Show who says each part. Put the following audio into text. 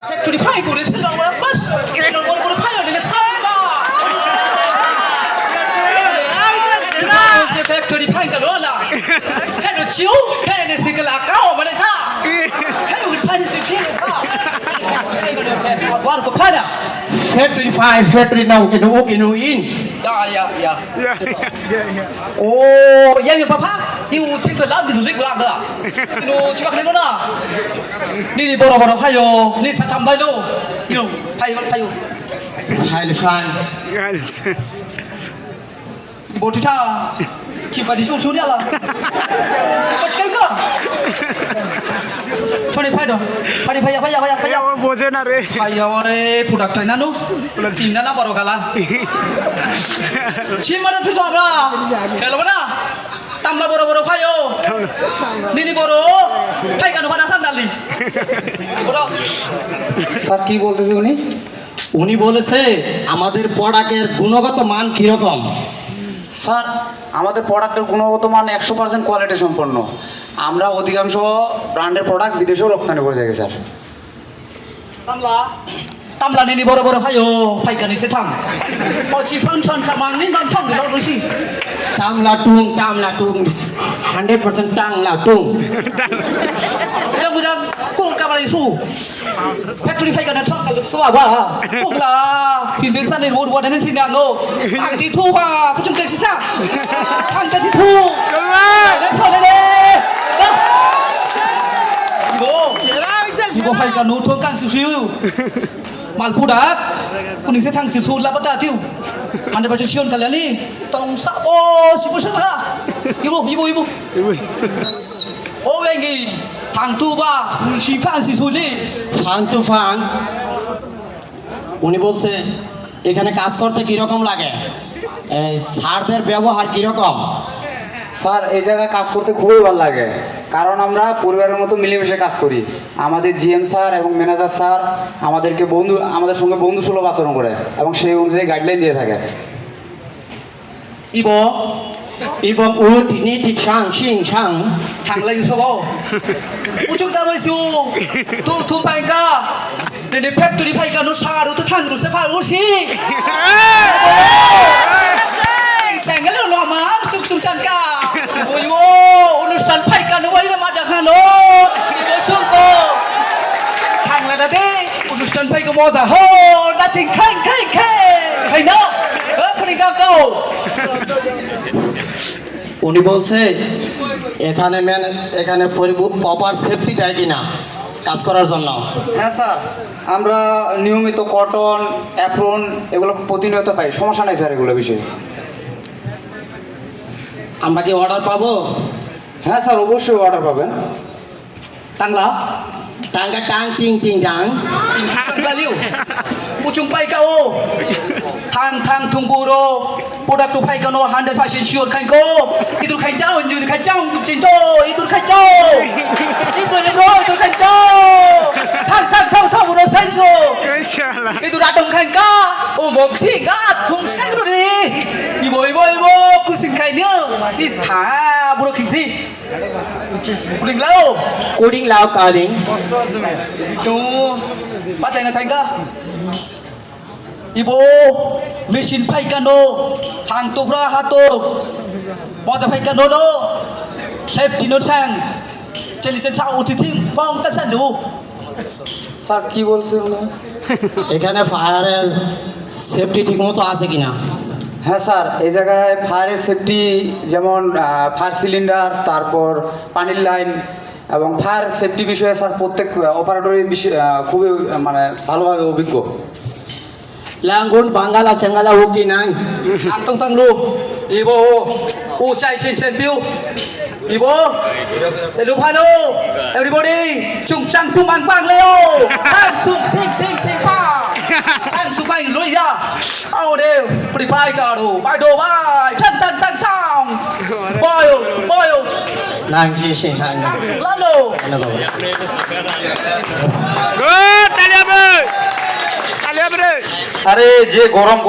Speaker 1: factory fire করেছিল workers এর বড় বড় ফায়ার দিলে সামবা যে factory fire করো না কেন চিউ কেন সিকলা কাও মানে থা কেন fire সিকে war ko pada
Speaker 2: factory 5 factory now kinu in
Speaker 1: ya oh ya mi papa ni u sin la ni lik la da ni chibak ni na ni boro boro phayo ni sa cham bai lo yo phayo
Speaker 2: highly fan
Speaker 1: boti tha chi pa di su su dia la ko chkai ka Phone phai do phai phai
Speaker 3: বোঝে না রে
Speaker 1: phai ore product tai na no tin na boro kala chi mara thu jobra hello na tamla boro boro phayo nini boro phai kanu bana sandali boro
Speaker 4: sir কি বলতেছে উনি?
Speaker 2: উনি বলেছে আমাদের প্রোডাক্টের গুণগত মান কি রকম।
Speaker 4: স্যার আমাদের প্রোডাক্টের গুণগত মান 100% কোয়ালিটি সম্পন্ন। আমরা অধিকাংশ ব্র্যান্ডের প্রোডাক্ট বিদেশেও রপ্তানি করে থাকি sir.
Speaker 1: tamla nini boro boro phayo phai kani se thang o chi function kamang ni nam thang lo lo si
Speaker 2: টাংলা টুং 100% টাংলা টুং
Speaker 1: jang bujang kung ka bali su factory phai kana thang ka lu su ba kung la tin tin san ni wo wo den sin dang lo ang ti thu ba pu chung ke si sa thang ka ti thu na chho le le Sibo phai ka nu thong kang siu siu mal pudak kuning se thang siu su la bata tiu ande ba siun kalian ni tong sa bo sibu sa ha ibu o wengi thang tu ba si fan si su li
Speaker 2: fan to fan উনি বলছে এখানে কাজ করতে কি রকম লাগে, এই স্যারদের ব্যবহার কি রকম।
Speaker 4: স্যার এই জায়গায় কাজ করতে খুবই ভালো লাগে, কারণ আমরা পরিবারের মতো মিলেমিশে কাজ করি। আমাদের জিএম স্যার এবং ম্যানেজার স্যার আমাদের সঙ্গে বন্ধুসুলভ আচরণ করে এবং সেই অনুযায়ী গাইডলাইন দিয়ে থাকে।
Speaker 1: ibo
Speaker 2: এবং উটি নিটি ছাং সিং ছাং
Speaker 1: thang lai su bo uchuk ta mai su tu pai ka ni factory phai ka nu sa ru tu thang ru se pha u si Sengel lo ma suk chan ka oyo অনুষ্ঠান phai ka nu wali ma ja khan lo ibo sung ko thang la da de অনুষ্ঠান phai ko mo da ho na ching khang hai no phani ka ko
Speaker 2: উনি বলছে এখানে proper safety দেয় কিনা কাজ করার জন্য।
Speaker 4: হ্যাঁ স্যার, আমরা নিয়মিত কটন অ্যাপ্রন এগুলো প্রতিনিয়ত পাই, সমস্যা নাই স্যার এগুলো বিষয়ে।
Speaker 2: আমরা কি অর্ডার পাবো?
Speaker 4: হ্যাঁ স্যার, অবশ্যই অর্ডার পাবেন।
Speaker 1: tangla
Speaker 2: টাঙ্গা টাং টিং টিং tongue
Speaker 1: Ting la liu. Puchung pai ka o. Thang thung buro. Product tu pai ka no 100% sure kan ko. Idur khai chao, idur khai chao, chin cho, idur khai chao. Ibro, idur khai chao. Thang buro sai cho.
Speaker 3: ইনশাআল্লাহ
Speaker 1: Idur atong khai ka. O mok si ga thung sang ro ni. Ibo kusin khai ni. Is tha buro khing si. Puling lao.
Speaker 2: Coding লাও কালিং
Speaker 1: Tu baca na tangga Ibu mesin pai kano hang tu bra hato mo ta pai kano no safety no sang cheli chen sao uti thing phong ka san du
Speaker 4: sir কি বলছে উনি?
Speaker 2: এখানে ফায়ারের safety ঠিক মতো আছে কিনা।
Speaker 4: হ্যাঁ স্যার, এই জায়গায় ফায়ারের সেফটি যেমন ফায়ার সিলিন্ডার, তারপর পানির লাইন এবং ফায়ার সেফটি বিষয়ে স্যার প্রত্যেক অপারেটরই খুবই মানে ভালোভাবে অভিজ্ঞ।
Speaker 2: লাঙ্গুন বাঙ্গালা চেঙ্গালা হুকি নাই
Speaker 1: ang tong tang lu Ibu u chai sen tiu Ibu lu phano everybody chung chang tum ang bang leo ang suk sing pa ang su pai loi ya au de pri pai ka do bai tan sang boy
Speaker 2: นั่งที่ชิงชัน
Speaker 1: lalo
Speaker 2: না যাবো
Speaker 3: good তালি হবে
Speaker 4: আরে যে গরম